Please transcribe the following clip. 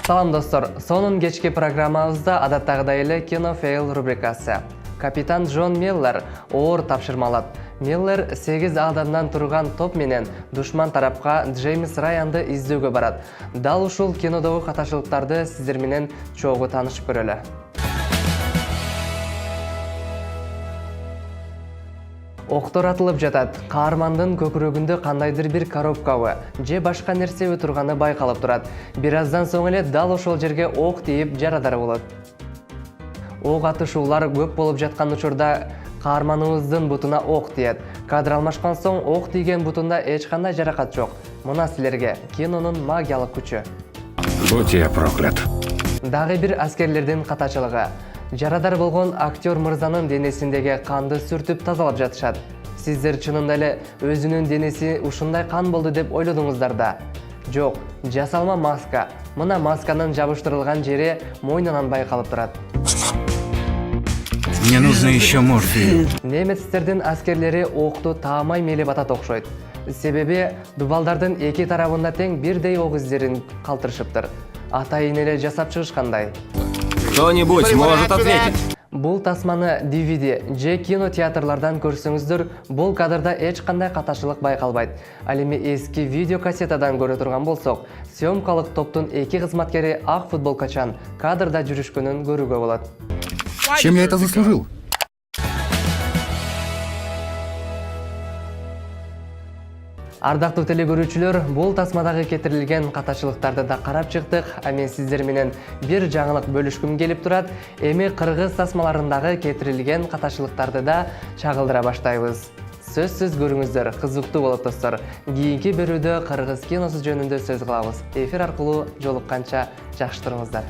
Салам достор, сонун кечки программабызда адаттагыдай эле кино фейл рубрикасы. Капитан Джон Миллер оор тапшырма алат. Миллер 8 адамдан турган топ менен душман тарапка Джеймс Райанды издөөгө барат. Дал ушул кинодогу каташылыктарды сиздер менен чогуу таанышып көрөлү. Октор атылып жатат. Каармандын көкүрөгүндө кандайдыр бир коробкабы же башка нерсеби турганы байкалып турат. Бир аздан соң эле дал ошол жерге ок тийип жарадар болот. Ок атышуулар көп болуп жаткан учурда каарманыбыздын бутуна ок тиет. Кадр алмашкан соң ок тийген бутунда эч кандай жаракат жок. Мына силерге кинонун магиялык күчү. Будь я проклят. Дагы бир аскерлердин катачылыгы. Жарадар болгон актер мырзанын денесиндеги канды сүртүп тазалап жатышат. Сиздер чынында эле өзүнүн денеси ушундай кан болду деп ойлодуңуздар да? Жок, жасалма маска. Мына масканын жабыштырылган жери мойнунан байкалып турат. Мне нужно еще морфий. Немецтердин аскерлери окту таамай мелип атат окшойт. Себеби дубалдардын эки тарабында тең бирдей ок издерин калтырышыптыр. Атайын эле жасап чыгышкандай. Кто-нибудь может ответить? Бул тасманы DVD же кинотеатрлардан көрсөңүздөр, бул кадрда эч кандай каташылык байкалбайт. Ал эми эски видеокассетадан көрө турган болсок, съемкалык топтун эки кызматкери ак футболкачан кадрда жүрүшкөнүн көрүүгө болот. Чем я это заслужил? Ардактуу телегөрүүчүлөр, бул тасмадагы кетирилген катачылыктарды да карап чыктык. А мен сиздер менен бир жаңылык бөлүшкүм келип турат. Эми кыргыз тасмаларындагы кетирилген катачылыктарды да чагылдыра баштайбыз. Сөзсүз көрүңүздөр, кызыктуу болот достор. Кийинки берүүдө кыргыз киносу жөнүндө сөз кылабыз. Эфир аркылуу жолукканча жакшы туруңуздар.